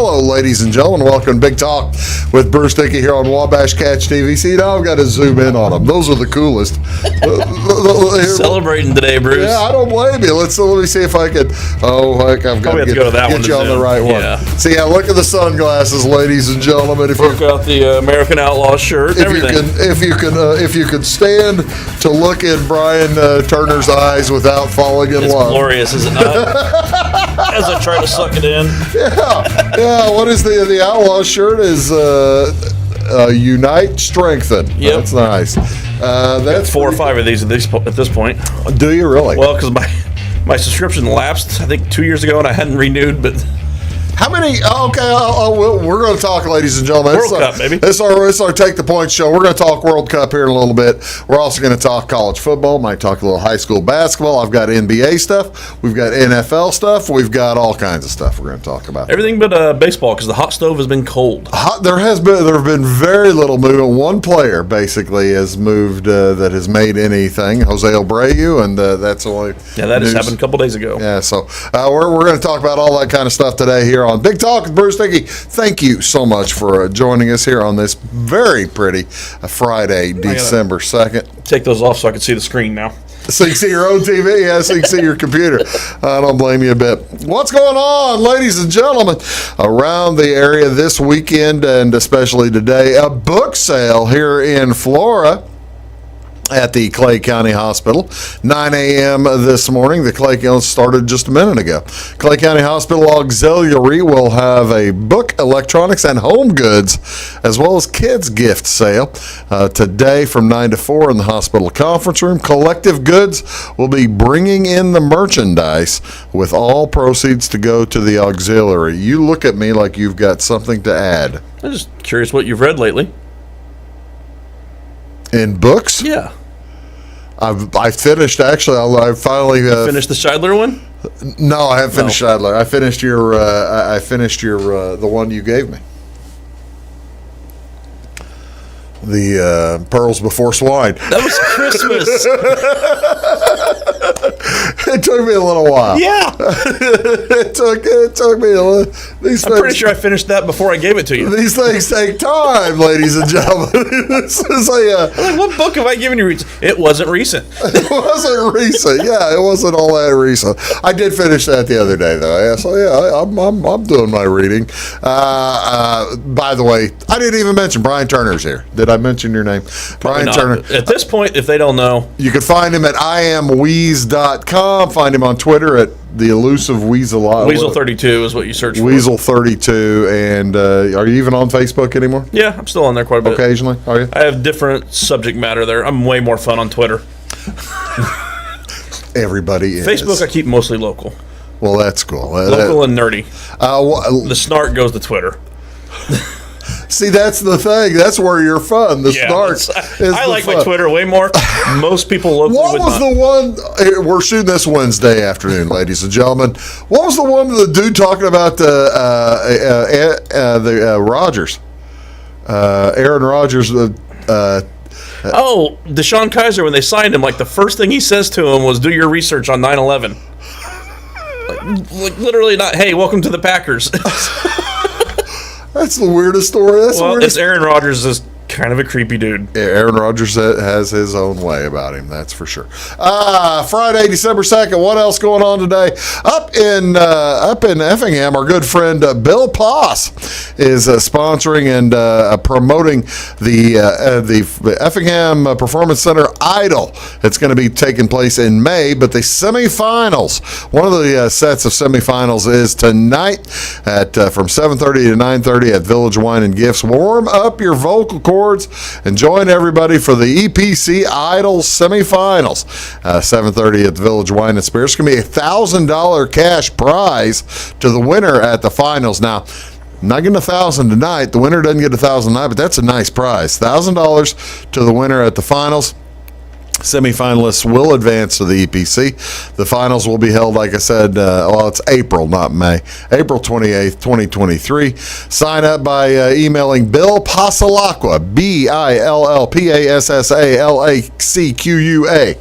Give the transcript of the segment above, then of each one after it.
Hello, ladies and gentlemen. Welcome to Big Talk with Bruce Dickey here on Wabash Catch TV. See, now I've got to zoom in on them. Those are the coolest. Celebrating today, Bruce. Yeah, I don't blame you. Let me see if I can. I've got to get you on the right one. Yeah. See, look at the sunglasses, ladies and gentlemen. If Work out the American Outlaw shirt. If you can stand to look in Brian Turner's eyes without falling in love. It's glorious, is it not? As I try to suck it in. Yeah. What is the Outlaw shirt? Is Unite, Strengthen. Yep. That's nice. That's 4 or 5 of these at this point. Do you really? Well, because my subscription lapsed, I think 2 years ago, and I hadn't renewed, but. How many? Okay, we're going to talk, ladies and gentlemen. World Cup, baby. It's our Take the Point show. We're going to talk World Cup here in a little bit. We're also going to talk college football. Might talk a little high school basketball. I've got NBA stuff. We've got NFL stuff. We've got all kinds of stuff we're going to talk about. Everything but baseball, because the hot stove has been cold. There have been very little movement. One player basically has moved that has made anything. Jose Abreu, and that's only. Yeah, that just happened a couple days ago. Yeah, so we're going to talk about all that kind of stuff today here on Big Talk with Bruce Dickey. Thank you so much for joining us here on this very pretty Friday, December 2nd. Take those off so I can see the screen now. So you can see your own TV? Yeah, so you can see your computer. I don't blame you a bit. What's going on, ladies and gentlemen, around the area this weekend and especially today? A book sale here in Flora at the Clay County Hospital. 9 a.m. this morning. The Clay County started just a minute ago. Clay County Hospital Auxiliary will have a book, electronics, and home goods, as well as kids' gift sale today from 9 to 4 in the hospital conference room. Collective Goods will be bringing in the merchandise with all proceeds to go to the auxiliary. You look at me like you've got something to add. I'm just curious what you've read lately. In books? Yeah. I finished, actually. I finally finished the Scheidler one? No, I haven't finished Scheidler. I finished your the one you gave me. The Pearls Before Swine. That was Christmas. It took me a little while. Yeah. It took me a little. I'm pretty sure I finished that before I gave it to you. These things take time, ladies and gentlemen. This is what book have I given you? It wasn't recent. It wasn't recent. Yeah, it wasn't all that recent. I did finish that the other day, though. Yeah, so yeah, I'm doing my reading. By the way, I didn't even mention Brian Turner's here. Did I mention your name? Brian Turner. At this point, if they don't know, you can find him at iamweeze.com. Find him on Twitter at the elusive Weasel. Weasel32 is what you search for. Weasel32. And are you even on Facebook anymore? Yeah, I'm still on there quite a bit. Occasionally, are you? I have different subject matter there. I'm way more fun on Twitter. Everybody is. Facebook, I keep mostly local. Well, that's cool. Local and nerdy. The snark goes to Twitter. See, that's the thing. That's where you're fun. The snark. I like my Twitter way more. Most people locally What was the one? We're shooting this Wednesday afternoon, ladies and gentlemen. What was the one with the dude talking about the Rodgers? Aaron Rodgers. Deshaun Kaiser, when they signed him, like the first thing he says to him was, "Do your research on 9/11." like literally, not, "Hey, welcome to the Packers." That's the weirdest story. It's Aaron Rodgers is kind of a creepy dude. Aaron Rodgers has his own way about him, that's for sure. Friday, December 2nd. What else going on today? Up in Effingham, our good friend Bill Poss is sponsoring and promoting the Effingham Performance Center Idol. It's going to be taking place in May, but the semifinals, one of the sets of semifinals is tonight at from 7:30 to 9:30 at Village Wine and Gifts. Warm up your vocal cords and join everybody for the EPC Idol semifinals. 7:30 at the Village Wine and Spirits. It's going to be a $1,000 cash prize to the winner at the finals. Now, not getting $1,000 tonight. The winner doesn't get $1,000 tonight, but that's a nice prize. $1,000 to the winner at the finals. Semifinalists will advance to the EPC. The finals will be held, like I said, it's April, not May. April 28th, 2023. Sign up by emailing Bill Passalacqua, BILLPASSALACQUA.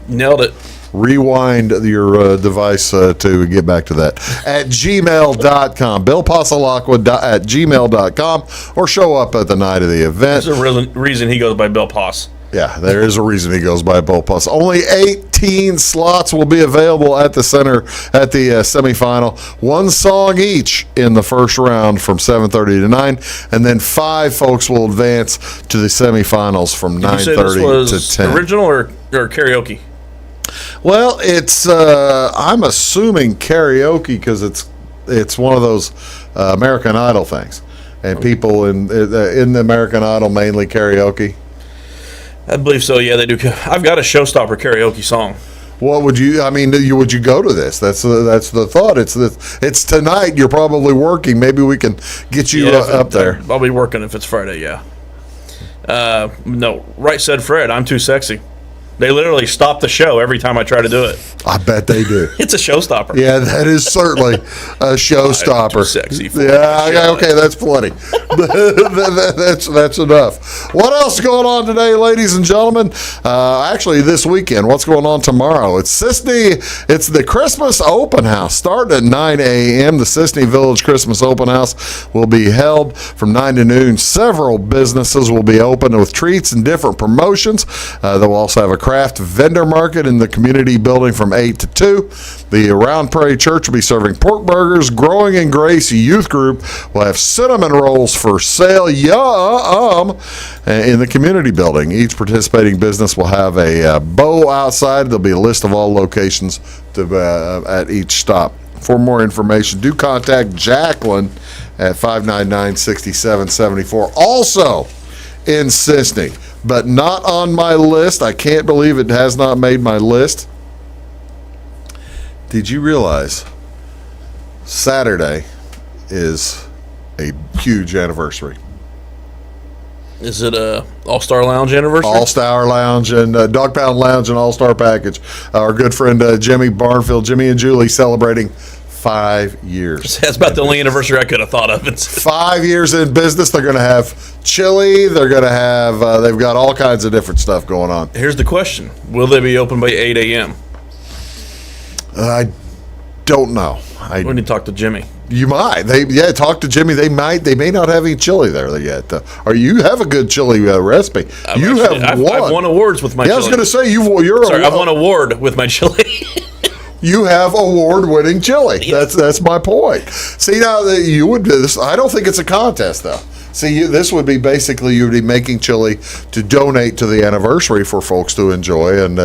Nailed it. rewind your device to get back to that. At gmail.com. BillPasalacqua at gmail.com, or show up at the night of the event. There's a reason he goes by Bill Poss. Yeah, there is a reason he goes by Bill Poss. Only 18 slots will be available at the center at the semifinal. One song each in the first round from 7:30 to 9, and then 5 folks will advance to the semifinals from 9:30 to 10. Original or karaoke? Well, it's I'm assuming karaoke because it's one of those American Idol things, and people in the American Idol mainly karaoke. I believe so. Yeah, they do. I've got a showstopper karaoke song. What would you? I mean, would you go to this? That's the thought. It's tonight. You're probably working. Maybe we can get you up there. I'll be working if it's Friday. Yeah. No, right said Fred. I'm too sexy. They literally stop the show every time I try to do it. I bet they do. It's a showstopper. Yeah, that is certainly a showstopper. Too sexy for okay, that's plenty. that's enough. What else is going on today, ladies and gentlemen? Actually, this weekend, what's going on tomorrow? It's Sisney. It's the Christmas Open House. Starting at 9 a.m., the Sisney Village Christmas Open House will be held from 9 to noon. Several businesses will be open with treats and different promotions. They will also have a craft vendor market in the community building from 8 to 2. The Round Prairie Church will be serving pork burgers. Growing in Grace Youth Group will have cinnamon rolls for sale. Yum! In the community building. Each participating business will have a bow outside. There'll be a list of all locations at each stop. For more information, do contact Jacqueline at 599-6774. Also in Sisney, but not on my list. I can't believe it has not made my list. Did you realize Saturday is a huge anniversary? Is it a All-Star Lounge anniversary? All-Star Lounge and Dog Pound Lounge and All-Star Package. Our good friend Jimmy Barnfield, Jimmy and Julie, celebrating 5 years. That's about the only anniversary I could have thought of. It's 5 years in business. They're going to have chili. They're going to have, they've got all kinds of different stuff going on. Here's the question. Will they be open by 8 a.m.? I don't know. We need to talk to Jimmy. You might. Talk to Jimmy. They may not have any chili there yet. Or you have a good chili recipe. I've won awards with my chili. I was going to say, I've won award with my chili. You have award-winning chili. Yes. That's my point. See, now you would do this. I don't think it's a contest, though. See, this would be basically you would be making chili to donate to the anniversary for folks to enjoy and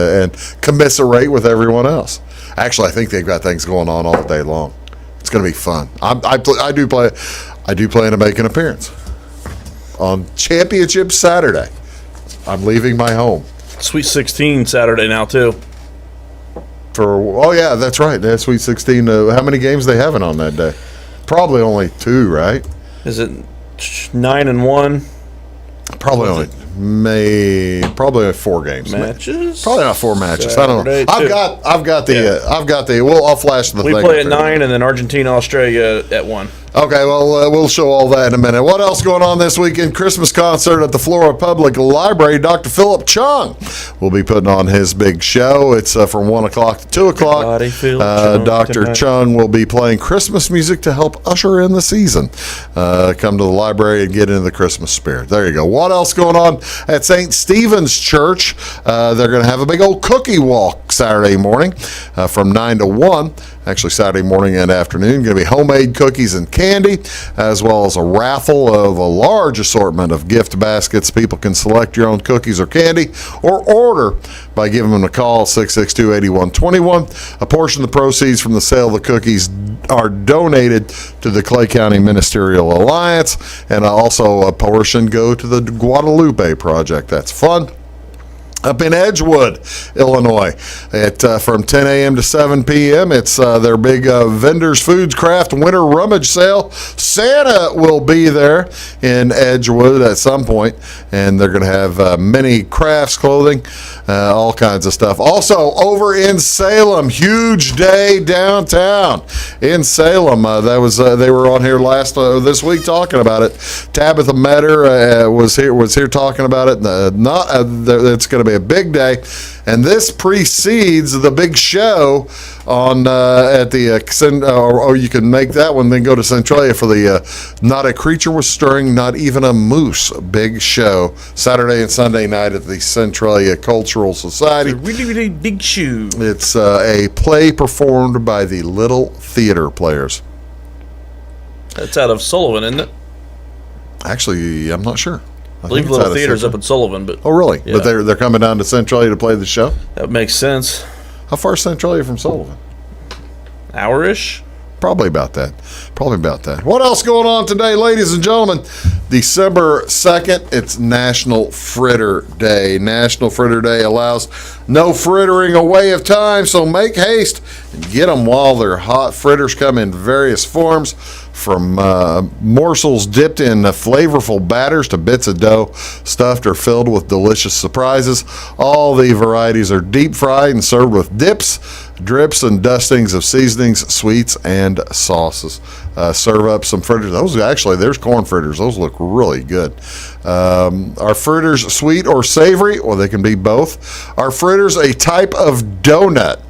commiserate with everyone else. Actually, I think they've got things going on all day long. It's going to be fun. I do plan to make an appearance on Championship Saturday. I'm leaving my home. Sweet 16 Saturday now too. That's right. That's Sweet 16. How many games they having on that day? Probably only 2, right? Is it 9-1? Probably only 4 games. Matches? Probably not 4 matches. Saturday, I don't know. I've got the. I'll flash the thing. We play at 9 and then Argentina, Australia at 1. Okay, well, we'll show all that in a minute. What else going on this weekend? Christmas concert at the Flora Public Library. Dr. Philip Chung will be putting on his big show. It's from 1 o'clock to 2 o'clock. Dr. Chung will be playing Christmas music to help usher in the season. Come to the library and get into the Christmas spirit. There you go. What else going on at St. Stephen's Church? They're going to have a big old cookie walk Saturday morning from 9 to 1. Actually, Saturday morning and afternoon. Going to be homemade cookies and candy, as well as a raffle of a large assortment of gift baskets. People can select your own cookies or candy or order by giving them a call, 662-8121. A portion of the proceeds from the sale of the cookies are donated to the Clay County Ministerial Alliance, and also a portion go to the Guadalupe Project. That's fun. Up in Edgewood, Illinois, from 10 a.m. to 7 p.m. It's their big Vendors Foods Craft Winter Rummage Sale. Santa will be there in Edgewood at some point, and they're going to have many crafts, clothing, all kinds of stuff. Also, over in Salem, huge day downtown in Salem. They were on here this week talking about it. Tabitha Metter was here talking about it. It's going to be Centralia big day, and this precedes the big show on at the or you can make that one, then go to Centralia for the Not a Creature Was Stirring, Not Even a Moose big show, Saturday and Sunday night at the Centralia Cultural Society. It's a really, really big shoe. It's a play performed by the Little Theater Players. That's out of Sullivan, isn't it? Actually, I'm not sure. I believe Little Theater's up in Sullivan, but oh, really? Yeah. But they're coming down to Centralia to play the show. That makes sense. How far is Centralia from Sullivan? Hour-ish? Probably about that. What else going on today, ladies and gentlemen? December 2nd, it's National Fritter Day. National Fritter Day allows no frittering away of time, so make haste and get them while they're hot. Fritters come in various forms, from morsels dipped in flavorful batters to bits of dough stuffed or filled with delicious surprises. All the varieties are deep fried and served with dips, drips, and dustings of seasonings, sweets, and sauces. Serve up some fritters. There's corn fritters. Those look really good. Are fritters sweet or savory? Well, they can be both. Are fritters a type of donut?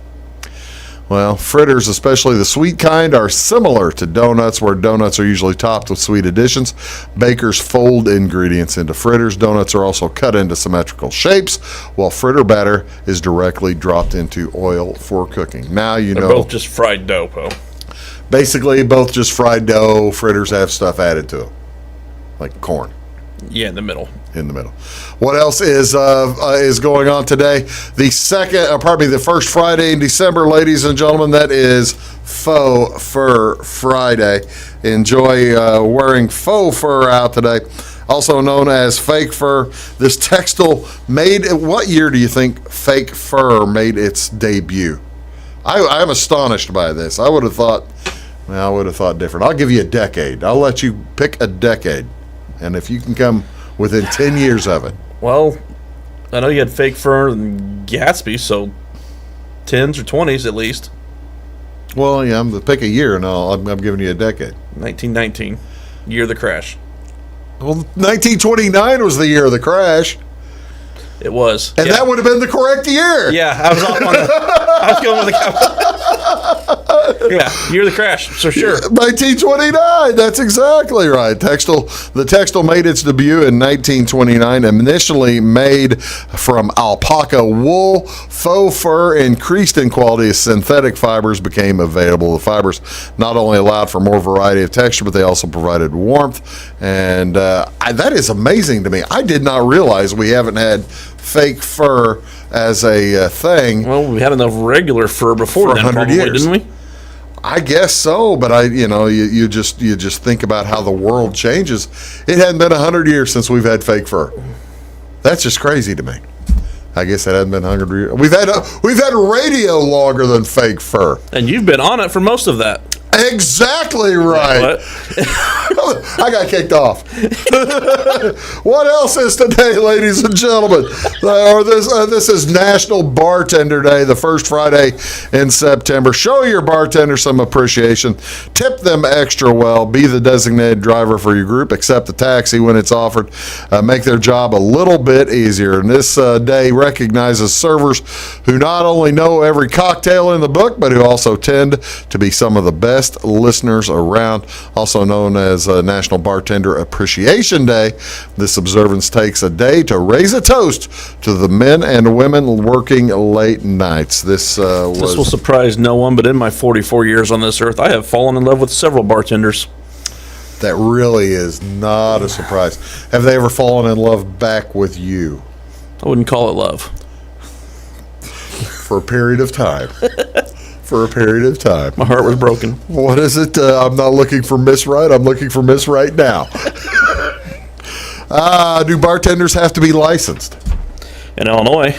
Well, fritters, especially the sweet kind, are similar to donuts, where donuts are usually topped with sweet additions. Bakers fold ingredients into fritters. Donuts are also cut into symmetrical shapes, while fritter batter is directly dropped into oil for cooking. Now you They're know. both just fried dough, Poe. Basically, both just fried dough. Fritters have stuff added to them, like corn. Yeah, in the middle. What else is going on today? The first Friday in December, ladies and gentlemen, that is Faux Fur Friday. Enjoy wearing faux fur out today, also known as fake fur. This textile what year do you think fake fur made its debut? I'm astonished by this. I would have thought different. I'll give you a decade. I'll let you pick a decade, and if you can come within 10 years of it. Well, I know you had fake fur and Gatsby, so 10s or 20s at least. Well, yeah, pick a year, and I'm giving you a decade. 1919, year of the crash. Well, 1929 was the year of the crash. It was. And that would have been the correct year. Yeah, I was off on I was going with the yeah, year of the crash, so sure. 1929, that's exactly right. The textile made its debut in 1929, initially made from alpaca wool. Faux fur increased in quality as synthetic fibers became available. The fibers not only allowed for more variety of texture, but they also provided warmth. And that is amazing to me. I did not realize we haven't had fake fur as a thing. Well, we had enough regular fur before for then, 100 probably, years. didn't we? I guess so, but you just think about how the world changes. It hadn't been 100 years since we've had fake fur. That's just crazy to me. I guess it hadn't been 100 years. We've had radio longer than fake fur. And you've been on it for most of that. Exactly right. I got kicked off. What else is today, ladies and gentlemen? This is National Bartender Day, the first Friday in September. Show your bartender some appreciation. Tip them extra well. Be the designated driver for your group. Accept the taxi when it's offered. Make their job a little bit easier. And this day recognizes servers who not only know every cocktail in the book, but who also tend to be some of the best listeners around, also known as National Bartender Appreciation Day. This observance takes a day to raise a toast to the men and women working late nights. This will surprise no one, but in my 44 years on this earth, I have fallen in love with several bartenders. That really is not a surprise. Have they ever fallen in love back with you? I wouldn't call it love. For a period of time. My heart was broken. What is it? I'm not looking for Miss Right. I'm looking for Miss Right now. Do bartenders have to be licensed? In Illinois.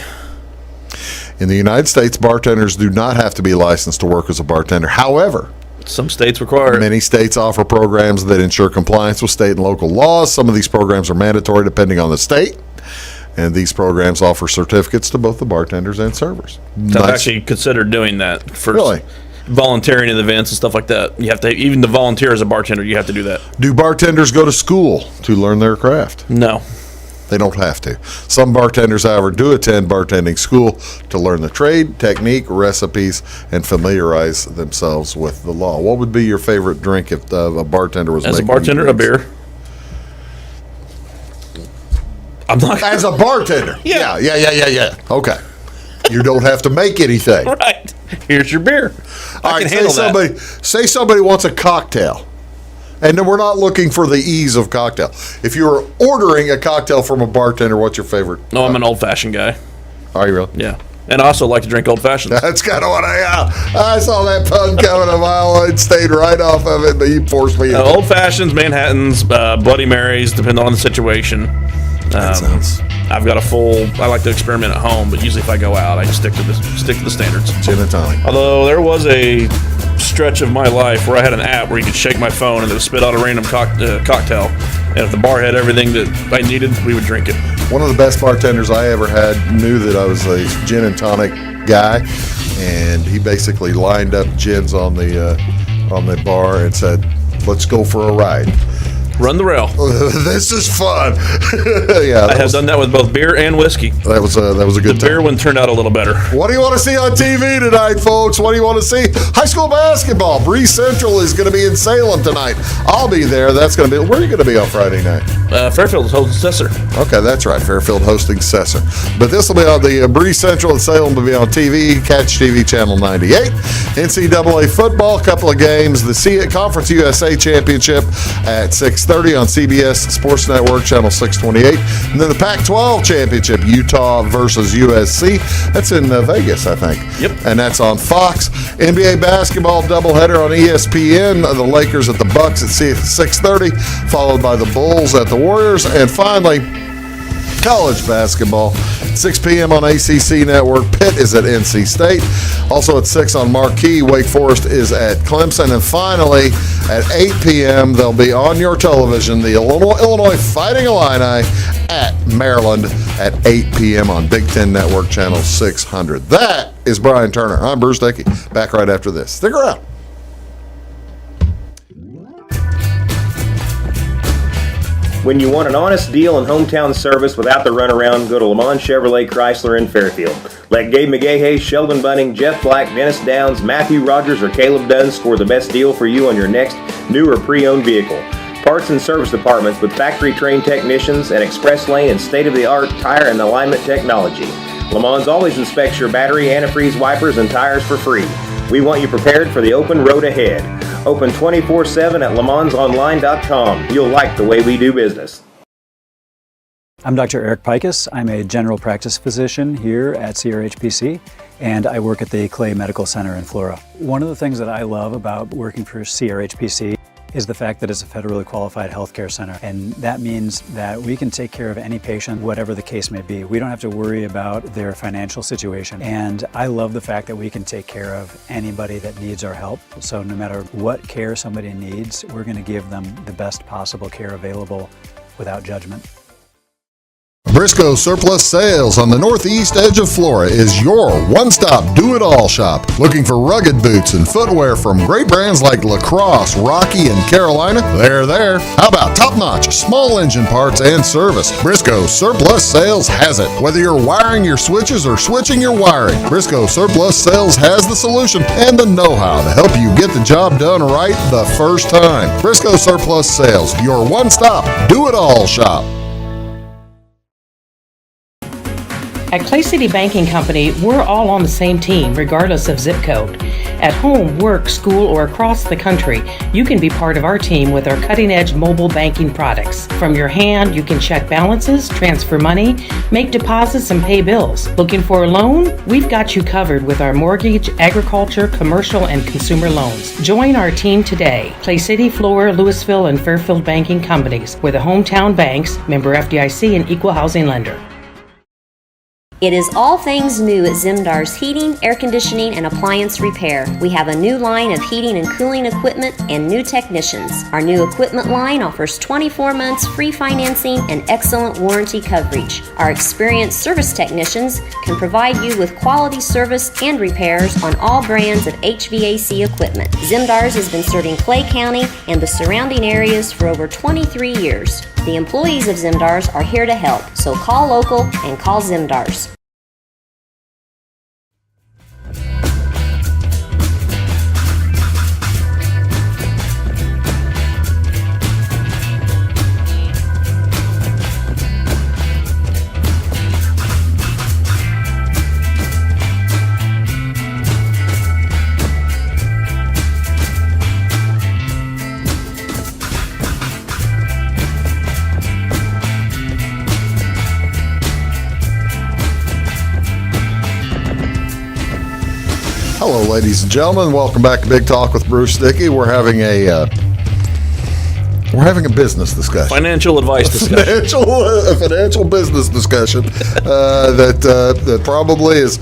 In the United States, bartenders do not have to be licensed to work as a bartender. However, some states require it. Many states offer programs that ensure compliance with state and local laws. Some of these programs are mandatory depending on the state. And these programs offer certificates to both the bartenders and servers. I've actually considered doing that for really? Volunteering in events and stuff like that. You have to, even to volunteer as a bartender, you have to do that. Do bartenders go to school to learn their craft? No. They don't have to. Some bartenders, however, do attend bartending school to learn the trade, technique, recipes, and familiarize themselves with the law. What would be your favorite drink if a bartender was As a making bartender, a drinks? beer. I'm not. As a bartender? Yeah. Okay. You don't have to make anything. Right. Here's your beer. All I right, can handle that. say somebody wants a cocktail. And then we're not looking for the ease of cocktail. If you were ordering a cocktail from a bartender, what's your favorite? No, I'm an old-fashioned guy. Are you really? Yeah. And I also like to drink old-fashions. That's kind of what I saw that pun coming a mile and stayed right off of it, but you forced me. Old-fashions, Manhattans, Bloody Marys, depending on the situation. I've got I like to experiment at home, but usually if I go out, I just stick to the standards. Gin and tonic. Although there was a stretch of my life where I had an app where you could shake my phone and it would spit out a random cocktail. And if the bar had everything that I needed, we would drink it. One of the best bartenders I ever had knew that I was a gin and tonic guy, and he basically lined up gins on the bar and said, "Let's go for a ride." Run the rail. This is fun. I have done that with both beer and whiskey. That was a good The beer one turned out a little better. What do you want to see on TV tonight, folks? What do you want to see? High school basketball. Breeze Central is going to be in Salem tonight. I'll be there. That's going to be. Where are you going to be on Friday night? Fairfield is hosting Cesar. Okay, that's right. Fairfield hosting Cesar. But this will be on the Breeze Central in Salem. Will be on TV. Catch TV channel 98. NCAA football. Couple of games. The Conference USA Championship at 6:30 on CBS Sports Network channel 628, and then the Pac-12 Championship, Utah versus USC. That's in Vegas, I think. Yep. And that's on Fox. NBA basketball doubleheader on ESPN. The Lakers at the Bucks at 6:30, followed by the Bulls at the Warriors, and finally, college basketball, 6 p.m. on ACC Network. Pitt is at NC State. Also at 6 on Marquee, Wake Forest is at Clemson. And finally, at 8 p.m., they'll be on your television, the Illinois Fighting Illini at Maryland at 8 p.m. on Big Ten Network Channel 600. That is Brian Turner. I'm Bruce Dickey. Back right after this. Stick around. When you want an honest deal and hometown service without the runaround, go to Lamont Chevrolet Chrysler in Fairfield. Let Gabe McGahey, Sheldon Bunning, Jeff Black, Dennis Downs, Matthew Rogers, or Caleb Dunn score the best deal for you on your next new or pre-owned vehicle. Parts and service departments with factory-trained technicians and express lane and state-of-the-art tire and alignment technology. Lamont always inspects your battery, antifreeze, wipers, and tires for free. We want you prepared for the open road ahead. Open 24/7 at LeMansOnline.com. You'll like the way we do business. I'm Dr. Eric Pikus. I'm a general practice physician here at CRHPC, and I work at the Clay Medical Center in Flora. One of the things that I love about working for CRHPC is the fact that it's a federally qualified healthcare center. And that means that we can take care of any patient, whatever the case may be. We don't have to worry about their financial situation. And I love the fact that we can take care of anybody that needs our help. So no matter what care somebody needs, we're going to give them the best possible care available without judgment. Briscoe Surplus Sales on the northeast edge of Flora is your one-stop do-it-all shop. Looking for rugged boots and footwear from great brands like Lacrosse, Rocky, and Carolina? They're there. How about top-notch small engine parts and service? Briscoe Surplus Sales has it. Whether you're wiring your switches or switching your wiring, Briscoe Surplus Sales has the solution and the know-how to help you get the job done right the first time. Briscoe Surplus Sales, your one-stop do-it-all shop. At Clay City Banking Company, we're all on the same team, regardless of zip code. At home, work, school, or across the country, you can be part of our team with our cutting-edge mobile banking products. From your hand, you can check balances, transfer money, make deposits, and pay bills. Looking for a loan? We've got you covered with our mortgage, agriculture, commercial, and consumer loans. Join our team today. Clay City, Flora, Louisville, and Fairfield Banking Companies. We're the hometown banks, member FDIC, and equal housing lender. It is all things new at Zimdar's Heating, Air Conditioning, and Appliance Repair. We have a new line of heating and cooling equipment and new technicians. Our new equipment line offers 24 months free financing and excellent warranty coverage. Our experienced service technicians can provide you with quality service and repairs on all brands of HVAC equipment. Zimdar's has been serving Clay County and the surrounding areas for over 23 years. The employees of Zimdars are here to help, so call local and call Zimdars. Hello, ladies and gentlemen. Welcome back to Big Talk with Bruce Dickey. We're having a business discussion, Financial advice discussion. financial business discussion that probably is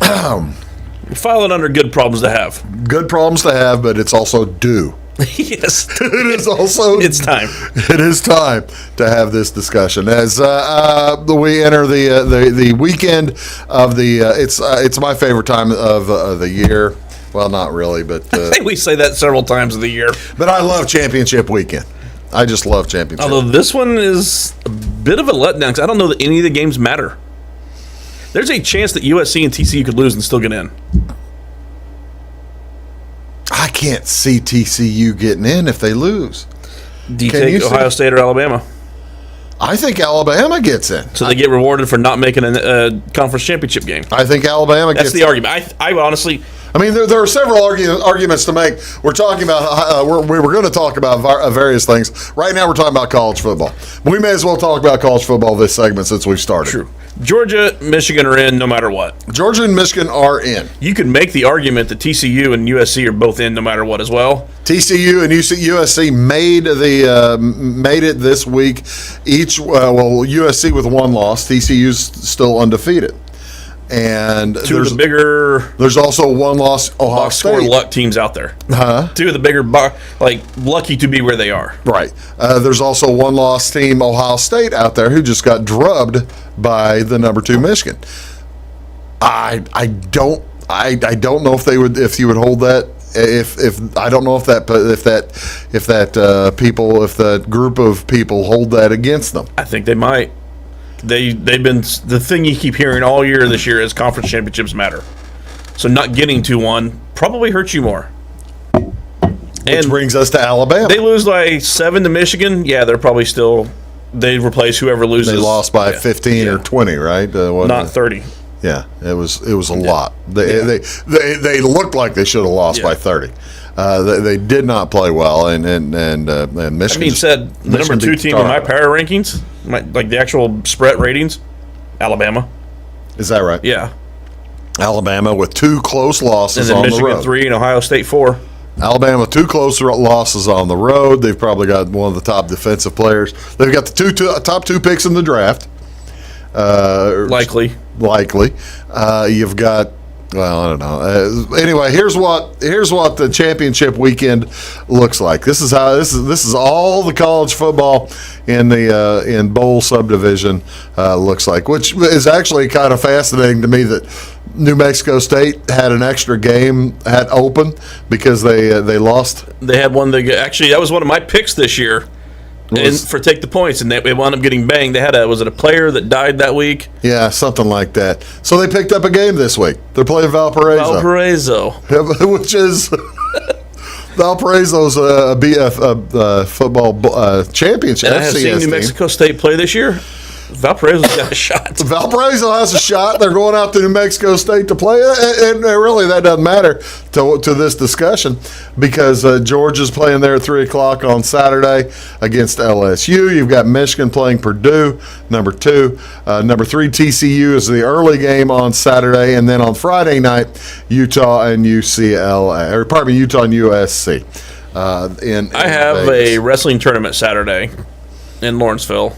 File it under good problems to have. good problems to have, but it's also due. Yes. It is also It's time. It is time to have this discussion as we enter the weekend of the. It's my favorite time of the year. Well, not really, but I think we say that several times of the year. but I love championship weekend. I just love championship. Although this one is a bit of a letdown because I don't know that any of the games matter. There's a chance that USC and TCU could lose and still get in. I can't see TCU getting in if they lose. Do you Can you take see- Ohio State or Alabama? I think Alabama gets in. So they get rewarded for not making a conference championship game. I think Alabama That's gets the argument. I honestly, I mean, there are several arguments to make. We're talking about we were going to talk about various things. Right now, we're talking about college football. We may as well talk about college football this segment since we've started. true. Georgia, Michigan are in no matter what. Georgia and Michigan are in. You can make the argument that TCU and USC are both in no matter what as well. TCU and USC made it this week. USC with one loss. TCU's still undefeated. And Two of the bigger there's also one loss. Ohio box score State. luck teams out there. Huh? Two of the bigger, lucky to be where they are. Right. There's also one loss team, Ohio State, out there who just got drubbed by the number 2 Michigan. I don't know if you would hold that. If I don't know if that group of people hold that against them. I think they might. They've been the thing you keep hearing all year this year is conference championships matter. So not getting to one probably hurts you more. Which brings us to Alabama. They lose by 7 to Michigan. Yeah, they're probably still. They replace whoever loses. They lost by 15 or 20, right? Not 30. Yeah, it was a lot. They looked like they should have lost by 30. They did not play well, and Michigan. That being said, the number 2 team in my power rankings, like the actual spread ratings, Alabama. Is that right? Yeah, Alabama with 2 close losses and then on Michigan the road. 3 and Ohio State 4. Alabama 2 close losses on the road. They've probably got one of the top defensive players. They've got the top 2 picks in the draft. Likely. You've got. Well, I don't know. Anyway, here's what the championship weekend looks like. This is all the college football in the in bowl subdivision looks like, which is actually kind of fascinating to me that New Mexico State had an extra game at open because they lost. They had one that was one of my picks this year. And for take the points, and they wound up getting banged. They had was it a player that died that week? Yeah, something like that. So they picked up a game this week. They're playing Valparaiso. Which is Valparaiso's a football championship. And I have seen New Mexico State play this year. Valparaiso's got a shot. Valparaiso has a shot. They're going out to New Mexico State to play, and really that doesn't matter to this discussion because Georgia's playing there at 3 o'clock on Saturday against LSU. You've got Michigan playing Purdue, number 2. Number 3 TCU is the early game on Saturday, and then on Friday night, Utah and USC. I have a wrestling tournament Saturday in Lawrenceville.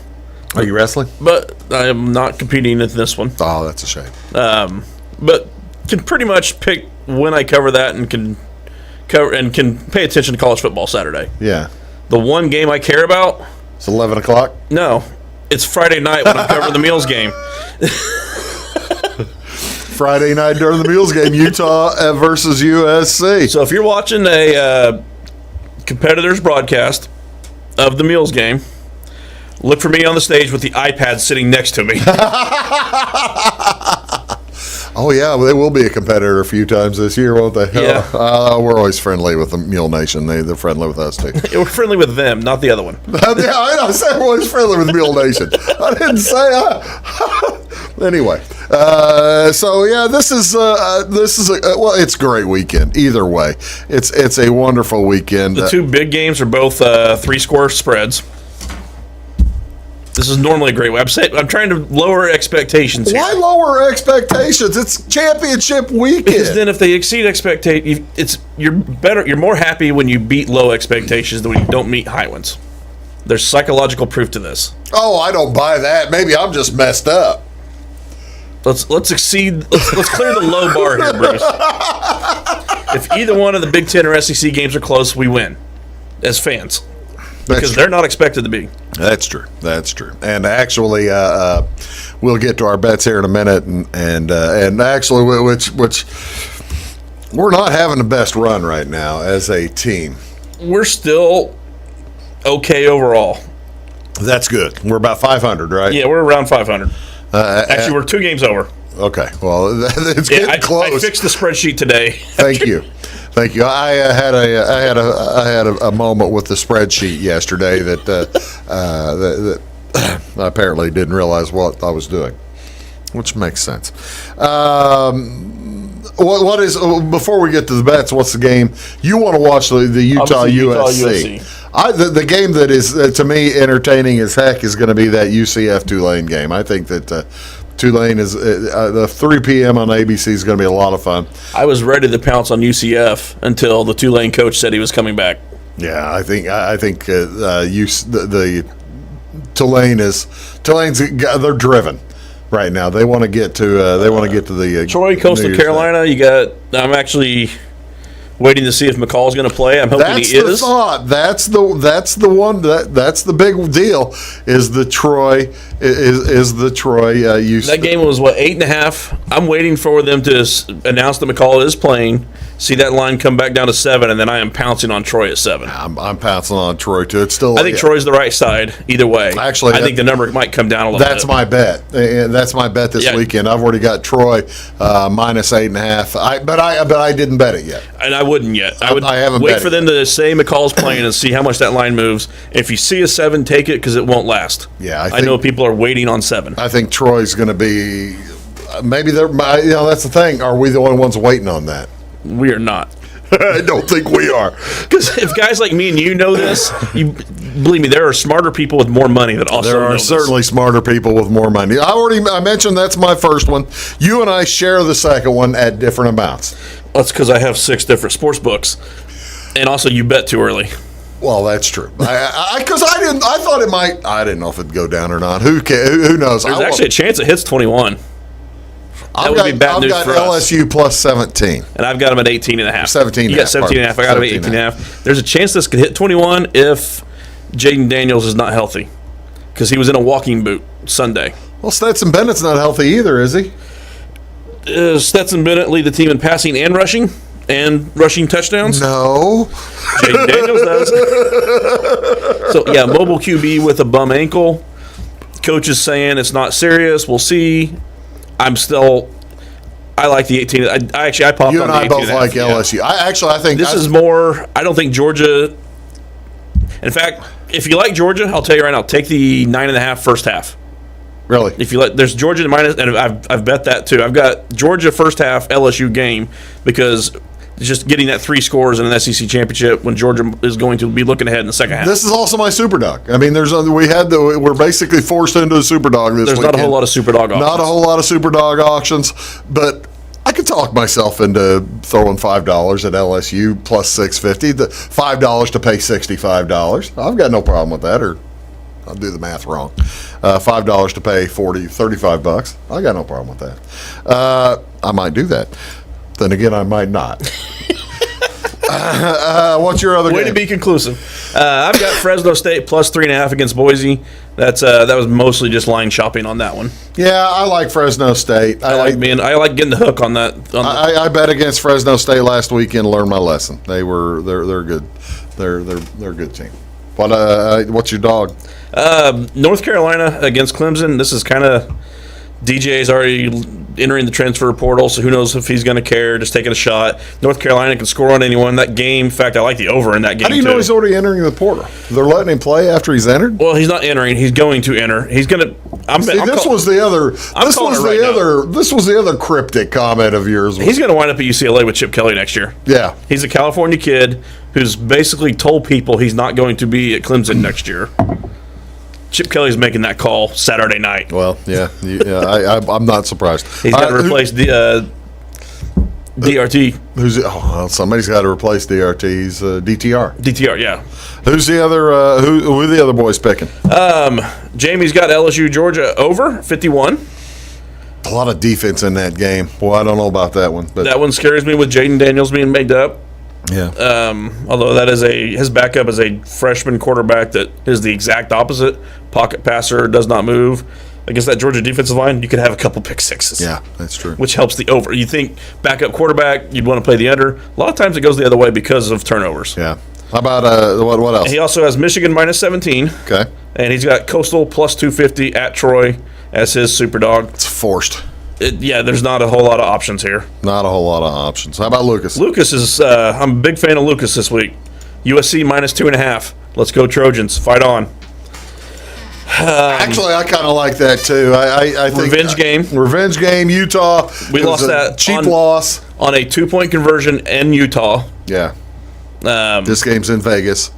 Are you wrestling? But I am not competing in this one. Oh, that's a shame. But can pretty much pick when I cover that and can pay attention to college football Saturday. Yeah. The one game I care about. It's 11 o'clock? No. It's Friday night when I'm covering the Meals game. Friday night during the Meals game, Utah versus USC. So if you're watching a competitor's broadcast of the Meals game, Look for me on the stage with the iPad sitting next to me. Oh, yeah, they will be a competitor a few times this year, won't they? Yeah. We're always friendly with the Mule Nation. They're friendly with us, too. We're friendly with them, not the other one. Yeah, I said we're always friendly with Mule Nation. I didn't say Anyway, so, yeah, this is well, it's a great weekend. Either way, it's a wonderful weekend. The two big games are both 3-score spreads. This is normally a great way. I'm trying to lower expectations here. Why lower expectations? It's championship weekend. Because then if they exceed expectations, you're more happy when you beat low expectations than when you don't meet high ones. There's psychological proof to this. Oh, I don't buy that. Maybe I'm just messed up. Let's clear the low bar here, Bruce. If either one of the Big Ten or SEC games are close, we win as fans. Because they're not expected to be. That's true. And actually, we'll get to our bets here in a minute, and actually, which we're not having the best run right now as a team. We're still okay overall. That's good. We're about 500, right? Yeah, we're around 500. Actually, we're 2 games over. Okay. Well, it's getting close. I fixed the spreadsheet today. Thank you. I had a moment with the spreadsheet yesterday that I apparently didn't realize what I was doing, which makes sense. What is before we get to the bets? What's the game you want to watch? The Utah USC. The game that is to me entertaining as heck is going to be that UCF Tulane game. I think that. Tulane is the 3 p.m. on ABC is going to be a lot of fun. I was ready to pounce on UCF until the Tulane coach said he was coming back. Yeah, I think the Tulane's they're driven right now. They want to get to the Troy, Coastal Carolina. I'm actually waiting to see if McCall's going to play. I'm hoping he is. That's the thought. That's the one. That's the big deal. Is the Troy UC. That game was 8.5. I'm waiting for them to announce that McCall is playing. See that line come back down to 7, and then I am pouncing on Troy at 7. I'm pouncing on Troy too. It's still. I think Troy's the right side either way. Actually, I think the number might come down a little bit. That's my bet. That's my bet this weekend. I've already got Troy minus 8.5. But I didn't bet it yet. And I wouldn't yet. I haven't wait for them to say McCall's playing and see how much that line moves. If you see a 7, take it because it won't last. Yeah, I know people are waiting on 7. I think Troy's going to be. Maybe they're. That's the thing. Are we the only ones waiting on that? We are not. I don't think we are. Because if guys like me and you know this, believe me, there are smarter people with more money that also know There are certainly smarter people with more money. I mentioned that's my first one. You and I share the second one at different amounts. That's because I have 6 different sports books. And also you bet too early. Well, that's true. Because I thought it might. I didn't know if it'd go down or not. Who knows? There's actually a chance it hits 21. I've got LSU plus 17. And I've got them at 18.5. 17. You got 17.5. I got them at 18.5. There's a chance this could hit 21 if Jaden Daniels is not healthy. Because he was in a walking boot Sunday. Well, Stetson Bennett's not healthy either, is he? Stetson Bennett lead the team in passing and rushing touchdowns? No. Jaden Daniels does. So, yeah, mobile QB with a bum ankle. Coach is saying it's not serious. We'll see. I like the 18. I popped you on and the 18. I both like LSU. I think this is more. I don't think Georgia. In fact, if you like Georgia, I'll tell you right now, take the 9.5 first half. Really? If you let, there's Georgia minus, and I've bet that too. I've got Georgia first half LSU game because just getting that 3 scores in an SEC championship when Georgia is going to be looking ahead in the second half. This is also my super dog. I mean, we're basically forced into a super dog this weekend. There's not a whole lot of super dog auctions. Not a whole lot of super dog auctions, but I could talk myself into throwing $5 at LSU plus 650. The $5 to pay $65. I've got no problem with that, or I'll do the math wrong. $5 to pay $35. I got no problem with that. I might do that. Then again, I might not. What's your other game? Way to be conclusive. I've got Fresno State plus 3.5 against Boise. That was mostly just line shopping on that one. Yeah, I like Fresno State. I like getting the hook on that. I bet against Fresno State last weekend. Learned my lesson. They're good. They're a good team. What's your dog? North Carolina against Clemson. This is kind of DJ's already entering the transfer portal, so who knows if he's going to care. Just taking a shot. North Carolina can score on anyone. That game, in fact, I like the over in that game. How do you know he's already entering the portal? They're letting him play after he's entered? Well, he's not entering. He's going to enter. He's going to. This was the other cryptic comment of yours. He's going to wind up at UCLA with Chip Kelly next year. Yeah, he's a California kid who's basically told people he's not going to be at Clemson next year. Chip Kelly's making that call Saturday night. Well, yeah, I'm not surprised. He's got to replace DRT. Somebody's got to replace DRT. He's DTR. DTR, yeah. Who's the other? Who are the other boys picking? Jamie's got LSU Georgia over 51. A lot of defense in that game. Well, I don't know about that one, but that one scares me with Jaden Daniels being made up. Yeah. Although that is his backup is a freshman quarterback that is the exact opposite. Pocket passer, does not move. Against that Georgia defensive line, you could have a couple pick sixes. Yeah, that's true. Which helps the over. You think backup quarterback, you'd want to play the under. A lot of times it goes the other way because of turnovers. Yeah. How about what else? He also has Michigan minus 17. Okay. And he's got Coastal plus 250 at Troy as his super dog. It's forced. There's not a whole lot of options here. Not a whole lot of options. How about Lucas? Lucas is, I'm a big fan of Lucas this week. USC minus 2.5. Let's go Trojans. Fight on. Actually, I kind of like that too. I think Revenge game. Utah. We lost that cheap loss on a 2-point conversion in Utah. Yeah. This game's in Vegas.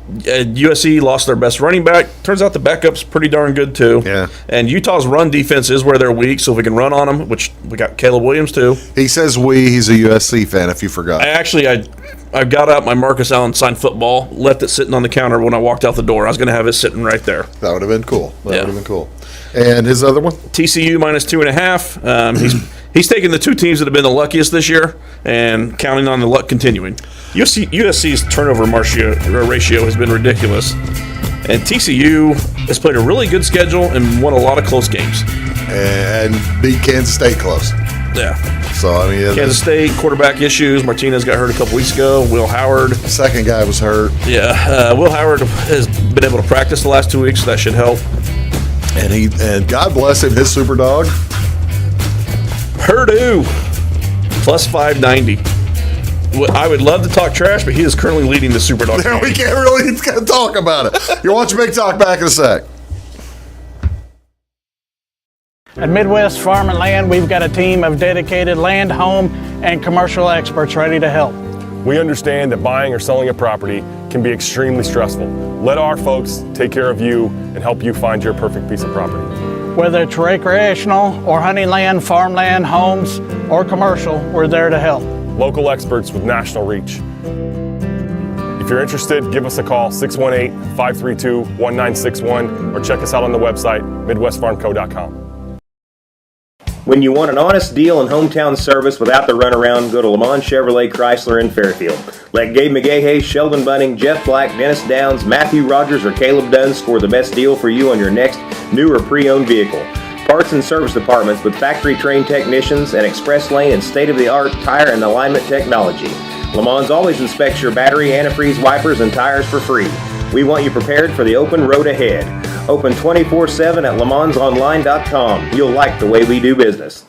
USC lost their best running back. Turns out the backup's pretty darn good too. Yeah. And Utah's run defense is where they're weak, so if we can run on them, which we got Caleb Williams too. He says he's a USC fan, if you forgot. I got out my Marcus Allen signed football, left it sitting on the counter when I walked out the door. I was going to have it sitting right there. That would have been cool. Would have been cool. And his other one? TCU minus 2.5. He's taking the two teams that have been the luckiest this year and counting on the luck continuing. USC's turnover ratio has been ridiculous. And TCU has played a really good schedule and won a lot of close games. And beat Kansas State close. Yeah. So, I mean, Kansas State, quarterback issues. Martinez got hurt a couple weeks ago. Will Howard. Second guy was hurt. Yeah. Will Howard has been able to practice the last 2 weeks, so that should help. And God bless him, his super dog. Purdue, plus 590. I would love to talk trash, but he is currently leading the super dog. We can't really talk about it. You'll watch Big Talk back in a sec. At Midwest Farm and Land, we've got a team of dedicated land, home, and commercial experts ready to help. We understand that buying or selling a property can be extremely stressful. Let our folks take care of you and help you find your perfect piece of property. Whether it's recreational or hunting land, farmland, homes, or commercial, we're there to help. Local experts with national reach. If you're interested, give us a call, 618-532-1961, or check us out on the website, midwestfarmco.com. When you want an honest deal and hometown service without the runaround, go to Lamont Chevrolet Chrysler in Fairfield. Let Gabe McGahey, Sheldon Bunning, Jeff Black, Dennis Downs, Matthew Rogers, or Caleb Dunn score the best deal for you on your next new or pre-owned vehicle. Parts and service departments with factory-trained technicians and express lane and state-of-the-art tire and alignment technology. Lamont always inspects your battery, antifreeze, wipers, and tires for free. We want you prepared for the open road ahead. Open 24/7 at LeMansOnline.com. You'll like the way we do business.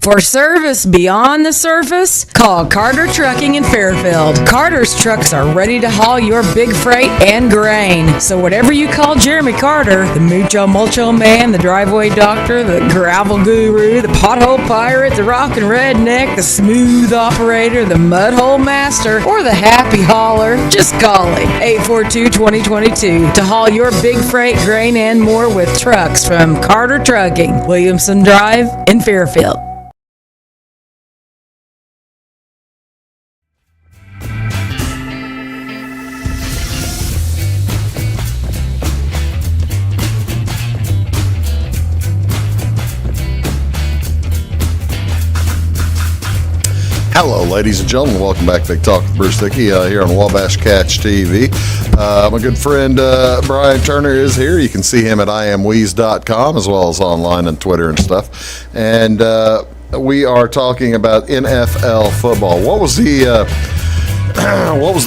For service beyond the surface, call Carter Trucking in Fairfield. Carter's trucks are ready to haul your big freight and grain. So whatever you call Jeremy Carter, the Mucho Mulcho Man, the driveway doctor, the gravel guru, the pothole pirate, the rockin' redneck, the smooth operator, the mudhole master, or the happy hauler, just call him 842-2022 to haul your big freight, grain, and more with trucks from Carter Trucking, Williamson Drive in Fairfield. Hello, ladies and gentlemen. Welcome back to Big Talk with Bruce Dickey here on Wabash Catch TV. My good friend Brian Turner is here. You can see him at iamweeze.com as well as online on Twitter and stuff. And we are talking about NFL football. What was the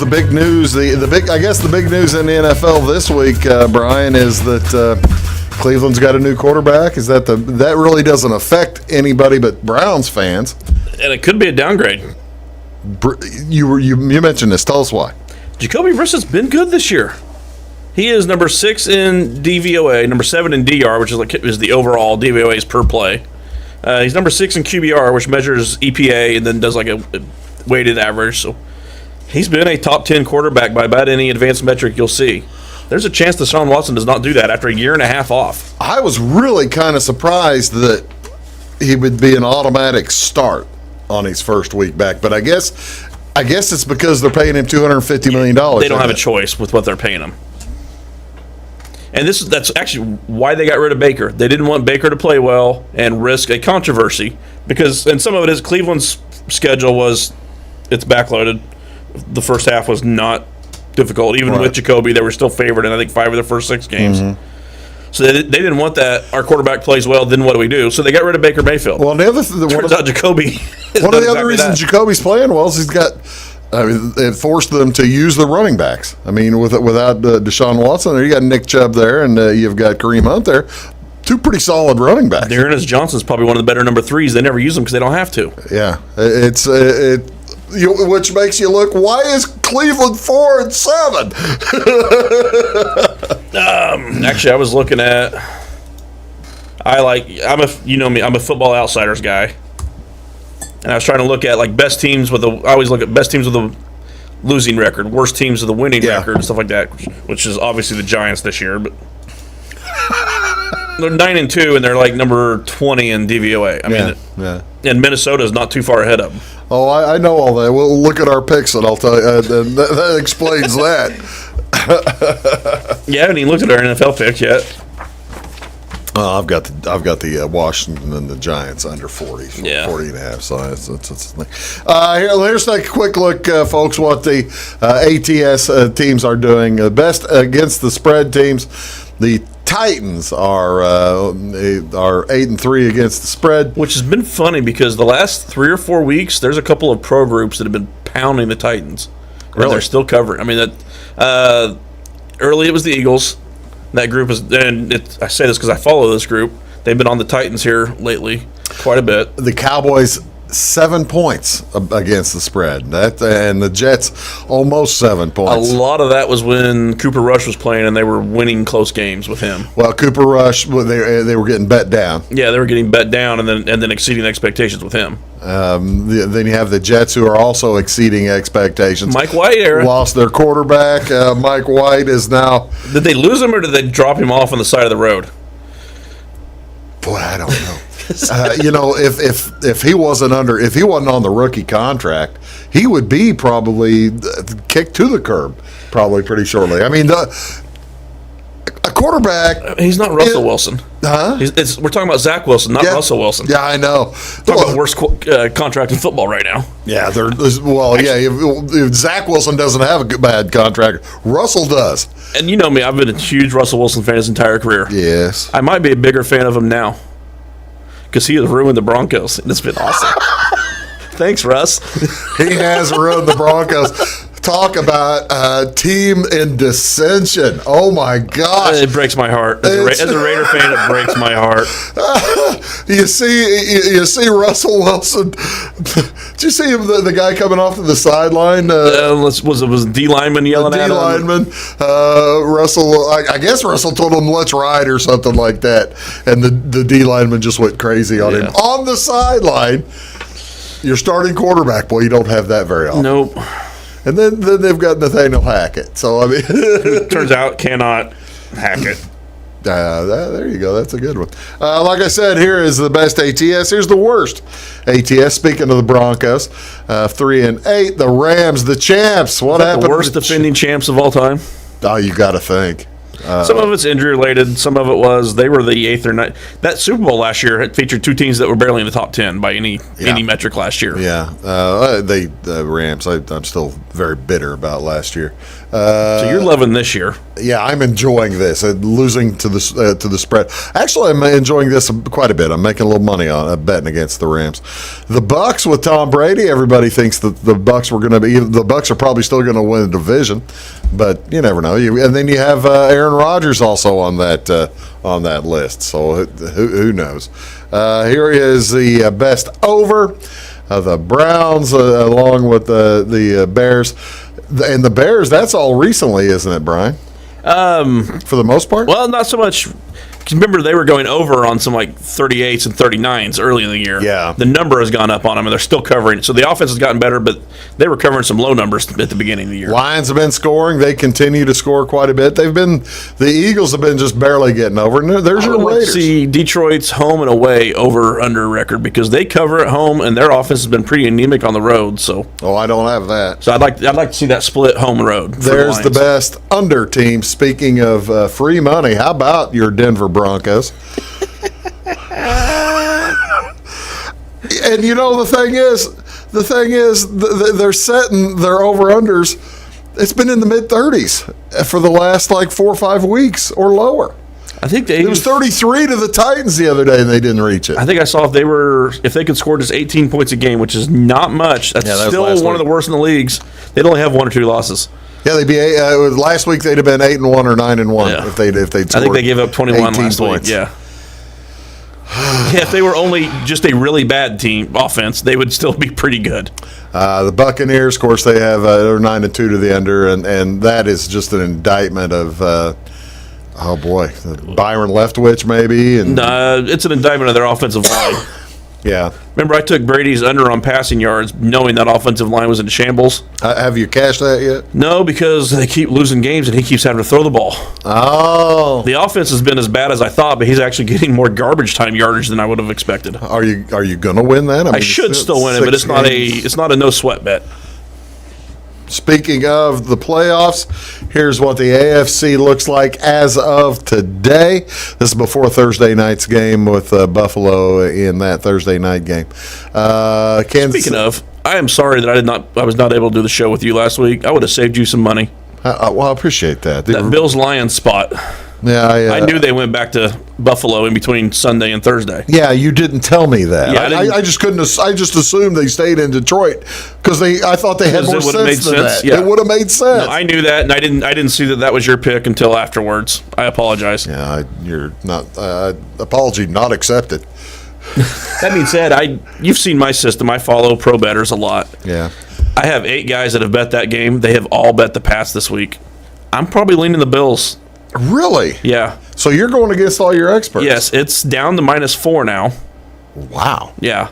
big news? I guess the big news in the NFL this week, Brian, is that Cleveland's got a new quarterback. Is that that really doesn't affect anybody but Browns fans? And it could be a downgrade. You mentioned this. Tell us why. Jacoby Brissett's been good this year. He is number 6 in DVOA, number 7 in DR, which is the overall DVOA's per play. He's number 6 in QBR, which measures EPA and then does like a weighted average. So he's been a top 10 quarterback by about any advanced metric you'll see. There's a chance Deshaun Watson does not do that after a year and a half off. I was really kind of surprised that he would be an automatic start on his first week back, but I guess it's because they're paying him $250 million. They don't have a choice with what they're paying him. And that's actually why they got rid of Baker. They didn't want Baker to play well and risk a controversy and some of it is Cleveland's schedule it's backloaded. The first half was not difficult. Even with Jacoby, they were still favored in I think 5 of their first 6 games. Mm-hmm. So they didn't want that. Our quarterback plays well. Then what do we do? So they got rid of Baker Mayfield. Well, the other turns out Jacoby. One of the other reasons Jacoby's playing well is it forced them to use the running backs. I mean, without Deshaun Watson, you got Nick Chubb there, and you've got Kareem Hunt there. 2 pretty solid running backs. Dearness Johnson's probably one of the better number 3s. They never use them because they don't have to. Yeah, which makes you look. Why is Cleveland 4-7? Actually, I was looking at. I'm a Football Outsiders guy, and I was trying to look at like best teams I always look at best teams with a losing record, worst teams with a winning record, and stuff like that. Which is obviously the Giants this year, but they're 9-2 and they're like number 20 in DVOA. I mean, and Minnesota is not too far ahead of them. Oh, I know all that. We'll look at our picks, and I'll tell you. And that explains that. You haven't even looked at our NFL picks yet. I've got the Washington and the Giants under 40, 40 and a half. So that's here's a quick look, folks, what the ATS teams are doing. Best against the spread teams. The Titans are 8-3 against the spread, which has been funny because the last 3 or 4 weeks, there's a couple of pro groups that have been pounding the Titans. Really? They're still covering. I mean, early it was the Eagles. That group is, I say this because I follow this group. They've been on the Titans here lately quite a bit. The Cowboys 7 points against the spread. And the Jets almost 7 points. A lot of that was when Cooper Rush was playing and they were winning close games with him. Well, Cooper Rush, they were getting bet down. Yeah, they were getting bet down and then exceeding expectations with him. Then you have the Jets, who are also exceeding expectations. Mike White era. Lost their quarterback. Mike White is now. Did they lose him or did they drop him off on the side of the road? Boy, I don't know. If he wasn't on the rookie contract, he would be probably kicked to the curb probably pretty shortly. I mean, a quarterback. He's not Russell Wilson. Huh? We're talking about Zach Wilson, not Russell Wilson. Yeah, I know. Talking about worst contract in football right now. Yeah, if Zach Wilson doesn't have a bad contract, Russell does. And you know me, I've been a huge Russell Wilson fan his entire career. Yes. I might be a bigger fan of him now because he has ruined the Broncos, and it's been awesome. Thanks, Russ. He has ruined the Broncos. Talk about a team in dissension. Oh, my gosh. It breaks my heart. As a Raider fan, it breaks my heart. You see Russell Wilson. Did you see him, the guy coming off to the sideline? Was D lineman yelling at him? D lineman. Russell, I guess Russell told him, let's ride or something like that. And the D lineman just went crazy on him. On the sideline, your starting quarterback, boy, you don't have that very often. Nope. And then they've got Nathaniel Hackett. So, I mean. Turns out cannot hack it. There you go. That's a good one. Like I said, here is the best ATS. Here's the worst ATS. Speaking of the Broncos, 3-8. The Rams, the champs. What happened? The worst defending champs of all time? Oh, you got to think. Some of it's injury related. Some of it was they were the 8th or 9th. That Super Bowl last year had featured 2 teams that were barely in the top 10 by any metric last year. Yeah, the Rams. I'm still very bitter about last year. So you're loving this year. Yeah, I'm enjoying this. Losing to the spread. Actually, I'm enjoying this quite a bit. I'm making a little money on betting against the Rams. The Bucks with Tom Brady. Everybody thinks that the Bucks were going to be. The Bucks are probably still going to win the division, but you never know. And then you have Aaron Rodgers also on that list. So who knows? Here is the best over. The Browns along with the Bears. And the Bears, that's all recently, isn't it, Brian? For the most part? Well, not so much. 'Cause remember, they were going over on some like 38s and 39s early in the year. Yeah. The number has gone up on them, and they're still covering it. So the offense has gotten better, but they were covering some low numbers at the beginning of the year. Lions have been scoring. They continue to score quite a bit. The Eagles have been just barely getting over. And there's your Raiders. See Detroit's home and away over under record because they cover at home, and their offense has been pretty anemic on the road. So I don't have that. So I'd like to see that split home and road. There's the best under team. Speaking of free money, how about your Denver Broncos? And you know the thing is they're setting their over-unders. It's been in the mid-30s for the last like 4 or 5 weeks or lower. I think it was 33 to the Titans the other day, and they didn't reach it. I think I saw if they could score just 18 points a game, which is not much. That's still one of the worst in the leagues. They'd only have 1 or 2 losses. Yeah, they'd be last week. They'd have been 8-1 or 9-1 if they'd scored. I think they gave up 21 last points. week. Yeah. If they were only just a really bad team offense, they would still be pretty good. The Buccaneers, of course, they have they're 9-2 to the under, and that is just an indictment of Byron Leftwich maybe, and it's an indictment of their offensive line. Yeah. Remember, I took Brady's under on passing yards, knowing that offensive line was in shambles. Have you cashed that yet? No, because they keep losing games and he keeps having to throw the ball. Oh. The offense has been as bad as I thought, but he's actually getting more garbage time yardage than I would have expected. Are you going to win that? I should still win it, but it's not a no sweat bet. Speaking of the playoffs, here's what the AFC looks like as of today. This is before Thursday night's game with Buffalo in that Thursday night game. Speaking of, I am sorry that I was not able to do the show with you last week. I would have saved you some money. Well, I appreciate that. That Bills-Lions spot. Yeah, I knew they went back to Buffalo in between Sunday and Thursday. Yeah, you didn't tell me that. Yeah, I just couldn't. I just assumed they stayed in Detroit because I thought they had more sense than that. Yeah. It would have made sense. No, I knew that, and I didn't see that was your pick until afterwards. I apologize. Yeah, you're not. Apology not accepted. That being said, you've seen my system. I follow pro bettors a lot. Yeah. I have 8 guys that have bet that game. They have all bet the pass this week. I'm probably leaning the Bills. Really? Yeah. So you're going against all your experts? Yes, it's down to -4 now. Wow. Yeah.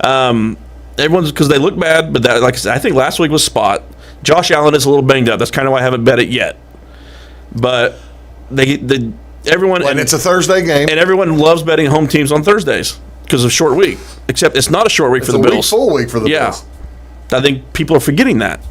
Everyone's because they look bad, but that, like I said, I think last week was spot. Josh Allen is a little banged up. That's kind of why I haven't bet it yet. But everyone and it's a Thursday game, and everyone loves betting home teams on Thursdays because of short week. Except it's not a short week for the Bills. Full week for the Bills. I think people are forgetting that.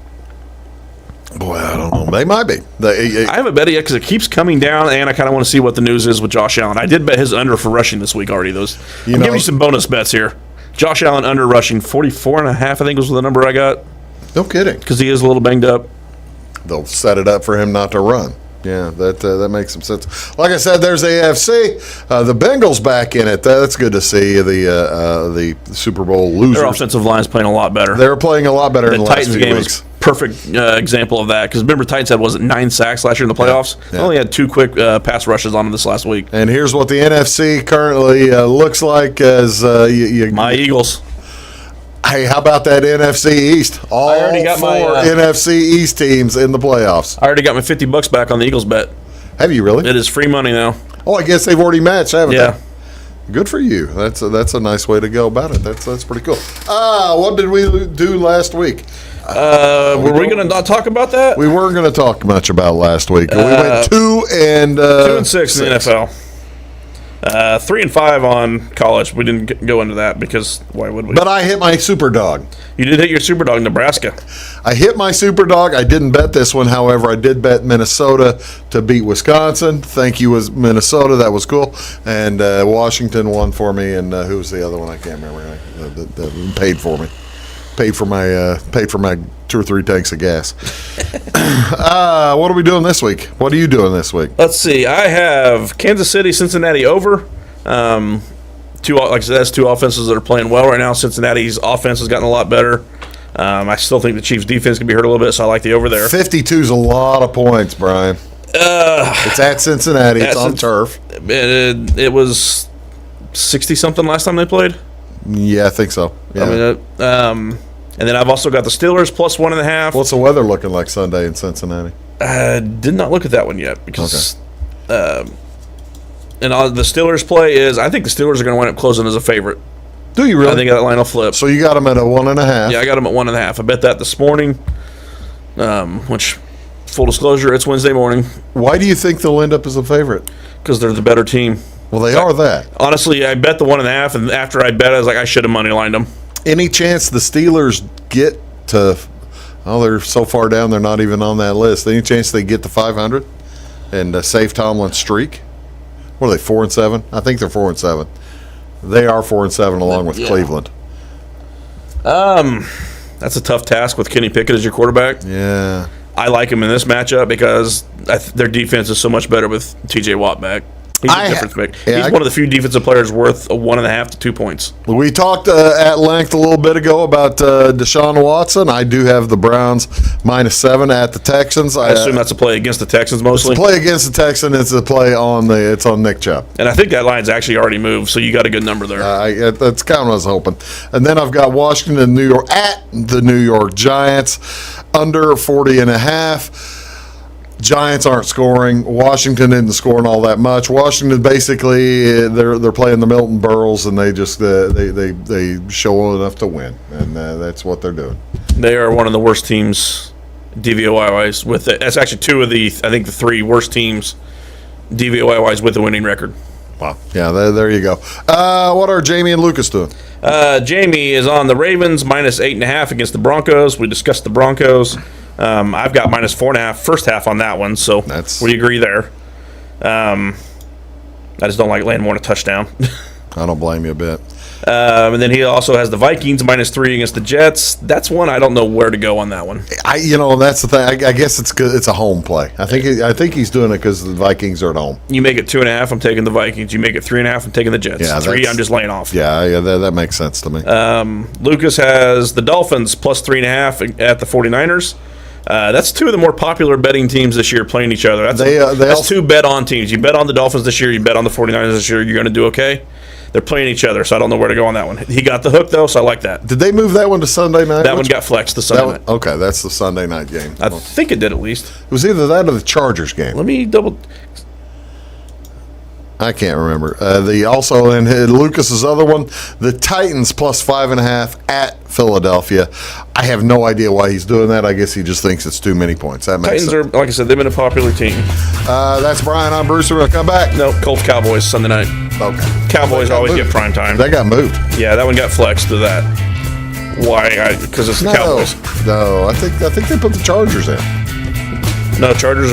Boy, I don't know. They might be. I haven't bet it yet because it keeps coming down, and I kind of want to see what the news is with Josh Allen. I did bet his under for rushing this week already. I'm giving you some bonus bets here. Josh Allen under rushing 44.5, I think was the number I got. No kidding. Because he is a little banged up. They'll set it up for him not to run. Yeah, that makes some sense. Like I said, there's AFC. The Bengals back in it. That's good to see. The Super Bowl losers. Their offensive line is playing a lot better. They're playing a lot better in the last few weeks. Perfect example of that because remember Titans had 9 sacks last year in the playoffs. They only had 2 quick pass rushes on them this last week. And here's what the NFC currently looks like as my Eagles. Hey, how about that NFC East? All I already got 4 NFC East teams in the playoffs. I already got my $50 back on the Eagles bet. Have you really? It is free money now. Oh, I guess they've already matched, haven't they? Yeah. Good for you. That's a nice way to go about it. That's pretty cool. What did we do last week? Were we going to not talk about that? We weren't going to talk much about last week. We went 2 and 6 in the NFL. 3-5 on college. We didn't go into that because why would we? But I hit my super dog. You did hit your super dog, Nebraska. I hit my super dog. I didn't bet this one. However, I did bet Minnesota to beat Wisconsin. Thank you, Minnesota. That was cool. And Washington won for me. And who was the other one? I can't remember. That paid for me. Paid for my 2 or 3 tanks of gas. What are we doing this week? What are you doing this week? Let's see. I have Kansas City, Cincinnati over. Like I said, that's 2 offenses that are playing well right now. Cincinnati's offense has gotten a lot better. I still think the Chiefs' defense can be hurt a little bit, so I like the over there. 52 is a lot of points, Brian. It's at Cincinnati. It's on turf. It was 60-something last time they played. Yeah, I think so. Yeah. And then I've also got the Steelers plus 1.5. What's the weather looking like Sunday in Cincinnati? I did not look at that one yet because and the Steelers play is, I think the Steelers are going to wind up closing as a favorite. Do you really? I think that line will flip. So you got them at a 1.5? Yeah, I got them at 1.5. I bet that this morning, which, full disclosure, it's Wednesday morning. Why do you think they'll end up as a favorite? Because they're the better team. Well, they are that. Honestly, I bet the 1.5, and after I bet, I was like, I should have money lined them. Any chance the Steelers get to, they're so far down, they're not even on that list. Any chance they get to 500 and save Tomlin's streak? What are they, 4-7? I think they're 4-7. They are 4-7 along with Cleveland. That's a tough task with Kenny Pickett as your quarterback. Yeah. I like him in this matchup because their defense is so much better with T.J. Watt back. He's a difference maker. He's one of the few defensive players worth 1.5 to 2 points. We talked at length a little bit ago about Deshaun Watson. I do have the Browns -7 at the Texans. I assume that's a play against the Texans mostly. It's a play against the Texans. It's a play on Nick Chubb. And I think that line's actually already moved, so you got a good number there. That's kind of what I was hoping. And then I've got Washington and New York at the New York Giants under 40.5. Giants aren't scoring. Washington isn't scoring all that much. Washington basically they're playing the Milton Berles, and they just they show enough to win, and that's what they're doing. They are one of the worst teams DVOI-wise. That's actually 2 of the 3 worst teams DVOI-wise with a winning record. Wow. Yeah, there you go. What are Jamie and Lucas doing? Jamie is on the Ravens -8.5 against the Broncos. We discussed the Broncos. I've got -4.5 first half on that one, so we agree there. I just don't like laying more than a touchdown. I don't blame you a bit. And then he also has the Vikings -3 against the Jets. That's one I don't know where to go on that one. That's the thing. I guess it's good. It's a home play. I think he's doing it because the Vikings are at home. You make it 2.5. I'm taking the Vikings. You make it 3.5. I'm taking the Jets. Yeah, 3. I'm just laying off. Yeah, that makes sense to me. Lucas has the Dolphins +3.5 at the 49ers. That's 2 of the more popular betting teams this year playing each other. That's 2 bet-on teams. You bet on the Dolphins this year, you bet on the 49ers this year, you're going to do okay. They're playing each other, so I don't know where to go on that one. He got the hook, though, so I like that. Did they move that one to Sunday night? That one got flexed to Sunday night. Okay, that's the Sunday night game. I think it did at least. It was either that or the Chargers game. Let me double... I can't remember. Also in Lucas's other one, the Titans +5.5 at Philadelphia. I have no idea why he's doing that. I guess he just thinks it's too many points. That makes Titans sense. are, like I said, they've been a popular team. That's Brian. I'm Bruce. We're going to come back. No, Colts Cowboys Sunday night. Okay. Cowboys always get prime time. That got moved. Yeah, that one got flexed to that. Why? Because it's the Cowboys. No, I think they put the Chargers in. No, Chargers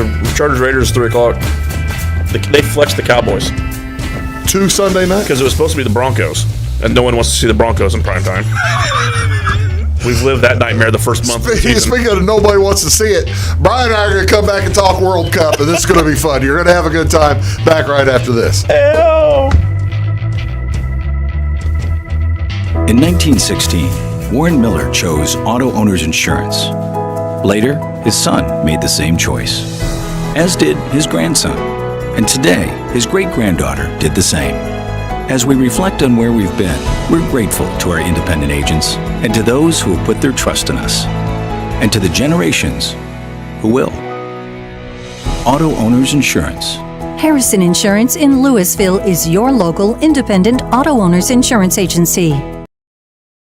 Raiders 3:00. They flexed the Cowboys. 2 Sunday night? Because it was supposed to be the Broncos, and no one wants to see the Broncos in prime time. We've lived that nightmare the first month of the season. Speaking of nobody wants to see it, Brian and I are going to come back and talk World Cup, and this is going to be fun. You're going to have a good time. Back right after this. In 1916, Warren Miller chose Auto Owners Insurance. Later, his son made the same choice, as did his grandson. And today, his great-granddaughter did the same. As we reflect on where we've been, we're grateful to our independent agents and to those who have put their trust in us, and to the generations who will. Auto Owners Insurance. Harrison Insurance in Louisville is your local independent auto owners insurance agency.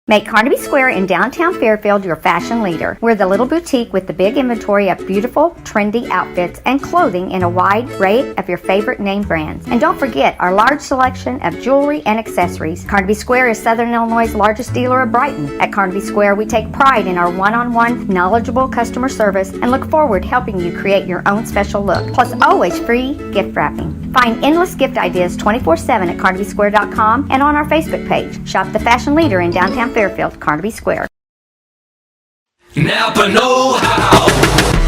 Make Carnaby Square in downtown Fairfield your fashion leader. We're the little boutique with the big inventory of beautiful, trendy outfits and clothing in a wide array of your favorite name brands. And don't forget our large selection of jewelry and accessories. Carnaby Square is Southern Illinois' largest dealer of Brighton. At Carnaby Square, we take pride in our one-on-one, knowledgeable customer service and look forward to helping you create your own special look. Plus, always free gift wrapping. Find endless gift ideas 24/7 at CarnabySquare.com and on our Facebook page. Shop the fashion leader in downtown Fairfield, Carnaby Square. Napa know-how.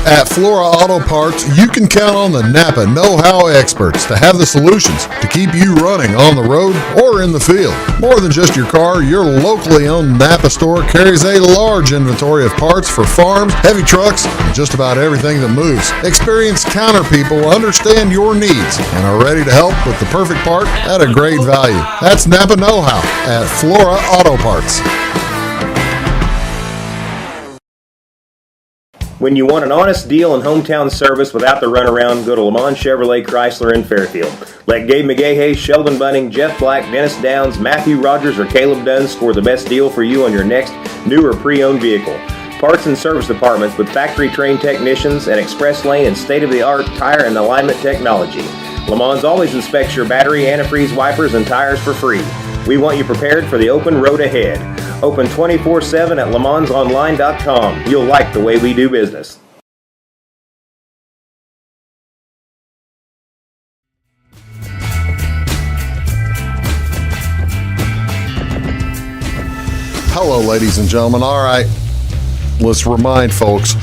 At Flora Auto Parts, you can count on the Napa know-how experts to have the solutions to keep you running on the road or in the field. More than just your car, your locally owned Napa store carries a large inventory of parts for farms, heavy trucks, and just about everything that moves. Experienced counter people understand your needs and are ready to help with the perfect part at a great value. That's Napa know-how at Flora Auto Parts. When you want an honest deal and hometown service without the runaround, go to Lamont Chevrolet Chrysler in Fairfield. Let Gabe McGahey, Sheldon Bunning, Jeff Black, Dennis Downs, Matthew Rogers, or Caleb Dunn score the best deal for you on your next new or pre-owned vehicle. Parts and service departments with factory-trained technicians and express lane and state-of-the-art tire and alignment technology. Lamont always inspects your battery, antifreeze, wipers, and tires for free. We want you prepared for the open road ahead. Open 24/7 at LeMansOnline.com. You'll like the way we do business. Hello, ladies and gentlemen. All right, let's remind folks,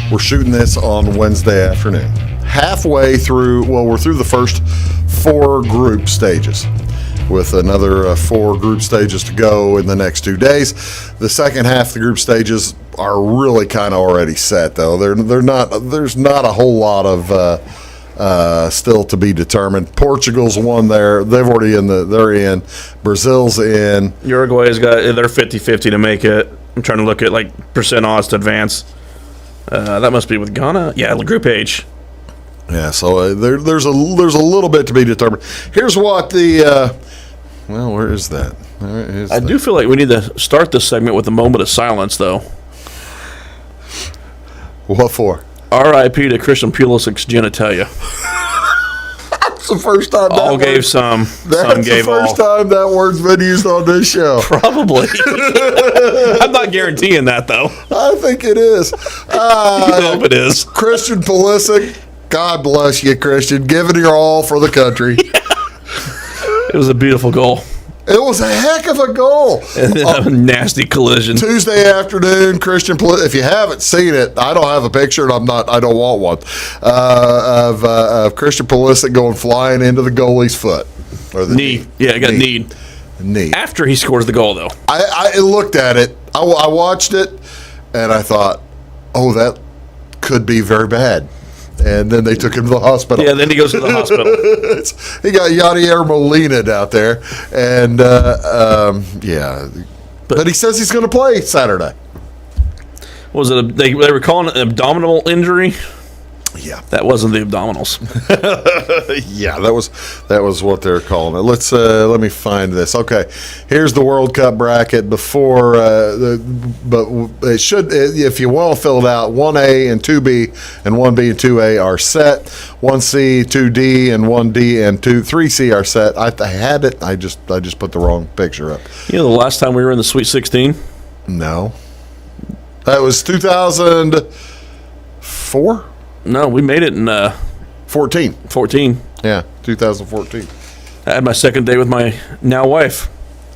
we're shooting this on Wednesday afternoon. Halfway through, well, we're through the first 4 group stages, with another 4 group stages to go in the next 2 days. The second half of the group stages are really kind of already set, though. They're not. There's not a whole lot of still to be determined. Portugal's won there. They've already they're in. Brazil's in. Uruguay's got, they're 50-50 to make it. I'm trying to look at like percent odds to advance. That must be with Ghana. Yeah, group H. Yeah, so there's a little bit to be determined. Here's what the well, where is that? I do feel like we need to start this segment with a moment of silence, though. What for? R.I.P. to Christian Pulisic's genitalia. That's the first time. All gave some gave all. That's the first time that word's been used on this show. Probably. I'm not guaranteeing that, though. I think it is. I hope it is. Christian Pulisic, God bless you, Christian, giving your all for the country. It was a beautiful goal. It was a heck of a goal. A nasty collision. Tuesday afternoon, Christian Pulisic. If you haven't seen it, I don't have a picture, and I don't want one of Christian Pulisic going flying into the goalie's foot or the knee. Yeah, it got kneed. Knee. After he scores the goal, though. I looked at it. I watched it, and I thought, oh, that could be very bad. And then they took him to the hospital. Yeah, then he goes to the hospital. He got Yadier Molina out there. And, yeah. But he says he's going to play Saturday. Was it they were calling it an abdominal injury? Yeah. That wasn't the abdominals. Yeah, that was what they're calling it. Let me find this. Okay, here's the World Cup bracket before, but it should, if you want to fill it out, 1A and 2B and 1B and 2A are set. 1C, 2D, and 1D and 3C are set. I had it. I just put the wrong picture up. You know, the last time we were in the Sweet 16? No. That was 2004? No, we made it in 14. 14. Yeah, 2014. I had my second date with my now wife.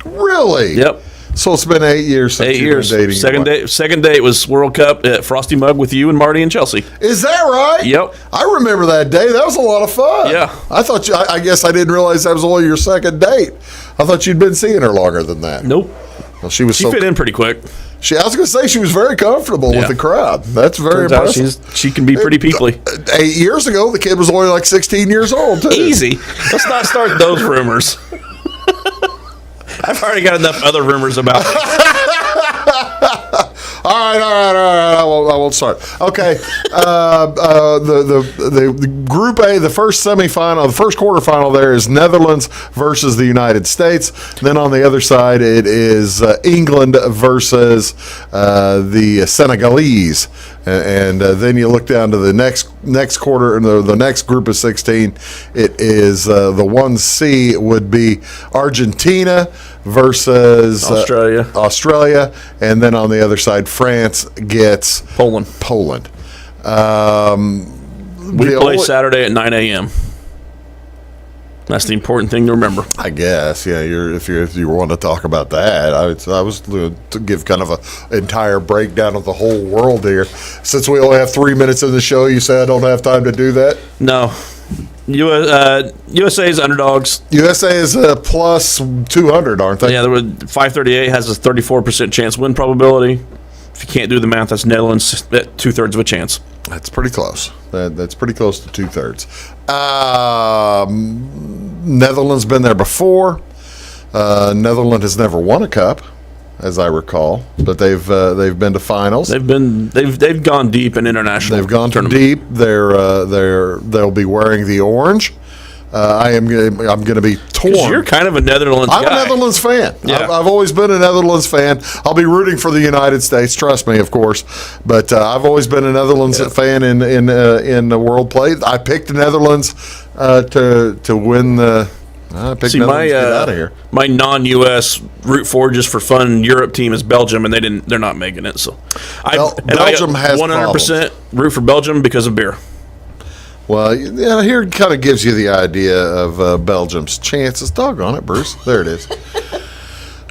Really? Yep. So it's been 8 years since you've been dating. Second date was World Cup at Frosty Mug with you and Marty and Chelsea. Is that right? Yep. I remember that day. That was a lot of fun. Yeah. I thought I guess I didn't realize that was only your second date. I thought you'd been seeing her longer than that. Nope. Well, she fit in pretty quick. I was going to say she was very comfortable with the crowd. That's very impressive. She can be pretty peoply. 8 years ago, the kid was only like 16 years old, too. Easy. Let's not start those rumors. I've already got enough other rumors about it. All right. I won't start. Okay. The Group A, the first semifinal, the first quarterfinal there is Netherlands versus the United States. Then on the other side, it is England versus the Senegalese. And then you look down to the next quarter, the next group of 16. It is the 1C would be Argentina versus Australia, and then on the other side, France gets Poland. We play Saturday at 9 a.m. That's the important thing to remember. I guess, yeah. If you want to talk about that, I was to give kind of an entire breakdown of the whole world here. Since we only have 3 minutes in the show, you say I don't have time to do that? No. USA's underdogs. USA is plus 200, aren't they? Yeah, 538 has a 34% chance win probability. If you can't do the math, that's Netherlands at 2/3 of a chance. That's pretty close. That's pretty close to 2/3. Netherlands been there before. Netherlands has never won a cup, as I recall, but they've been to finals. They've gone deep in international. They've gone tournament. deep. They'll be wearing the orange. I'm going to be torn. You're kind of a Netherlands guy. I'm a Netherlands fan. Yeah. I've always been a Netherlands fan. I'll be rooting for the United States, trust me, of course. But I've always been a Netherlands fan in the world play. I picked the Netherlands to win the. I picked Netherlands to get out of here. My non-U.S. root for just for fun Europe team is Belgium, and they're not making it. So Belgium has 100% root for Belgium because of beer. Well, yeah, here it kind of gives you the idea of Belgium's chances. Doggone it, Bruce. There it is.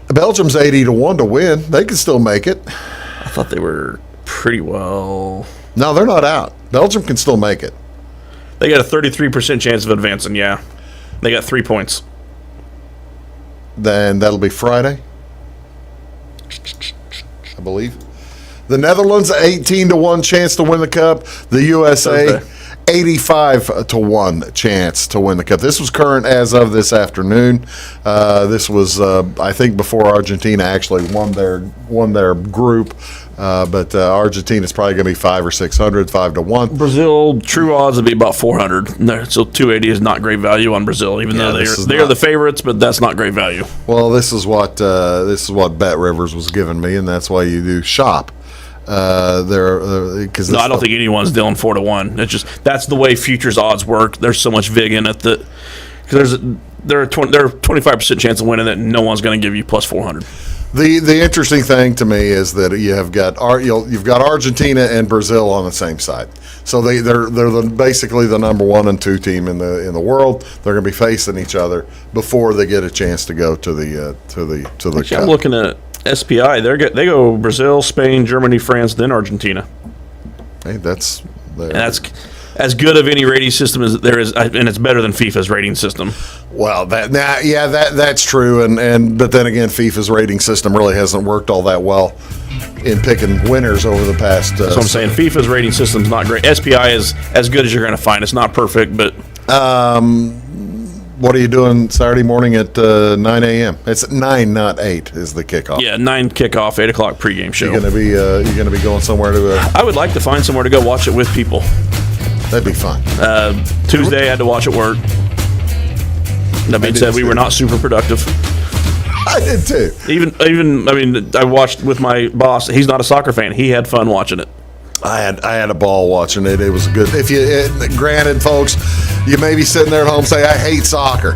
Belgium's 80-1 to win. They can still make it. I thought they were pretty well. No, they're not out. Belgium can still make it. They got a 33% chance of advancing, yeah. They got 3 points. Then that'll be Friday, I believe. The Netherlands, 18-1 chance to win the cup. The USA, Thursday. 85-1 chance to win the cup. This was current as of this afternoon. This was, I think, before Argentina actually won their group. But Argentina's probably going to be 500 or 600, 5-1. Brazil, true odds would be about 400. No, so 280 is not great value on Brazil, even though they are the favorites. But that's not great value. Well, this is what Bet Rivers was giving me, and that's why you do shop. I don't think anyone's dealing 4-1. It's just that's the way futures odds work. There's so much vig in it that because they're a 25% chance of winning it, and no one's going to give you plus 400. The interesting thing to me is that you've got Argentina and Brazil on the same side, so they're basically the number 1 and 2 team in the world. They're going to be facing each other before they get a chance to go to the Actually, cup. I'm looking at SPI. They go Brazil, Spain, Germany, France, then Argentina. Hey, that's as good of any rating system as there is, and it's better than FIFA's rating system. Well, that's true, but then again, FIFA's rating system really hasn't worked all that well in picking winners over the past. That's what I'm saying. FIFA's rating system's not great. SPI is as good as you're going to find. It's not perfect, but. What are you doing Saturday morning at 9 a.m.? It's 9, not 8, is the kickoff. Yeah, 9 kickoff, 8 o'clock pregame show. You're gonna be going somewhere to. I would like to find somewhere to go watch it with people. That'd be fun. Tuesday I had to watch at work. That being said, we were not super productive. I did too. I watched with my boss. He's not a soccer fan. He had fun watching it. I had a ball watching it. It was good. Granted, folks, you may be sitting there at home saying, "I hate soccer."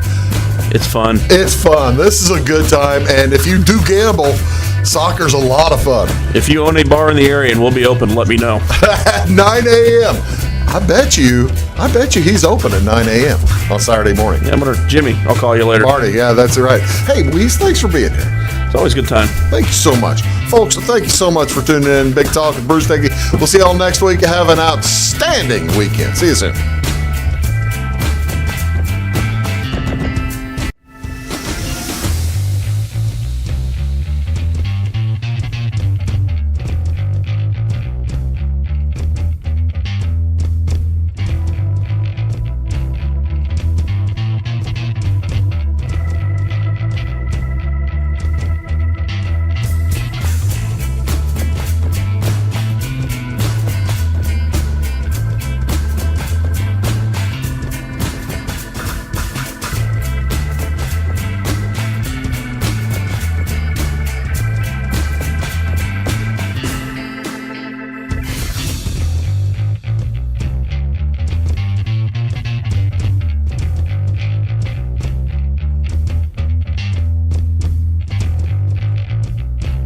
It's fun. It's fun. This is a good time, and if you do gamble, soccer's a lot of fun. If you own a bar in the area and we'll be open, let me know. 9 a.m. I bet you he's open at 9 a.m. on Saturday morning. Yeah, Jimmy, I'll call you later. Marty, yeah, that's right. Hey, Weeze, thanks for being here. It's always a good time. Thank you so much. Folks, thank you so much for tuning in. Big Talk with Bruce Dickey. We'll see y'all next week. Have an outstanding weekend. See you soon.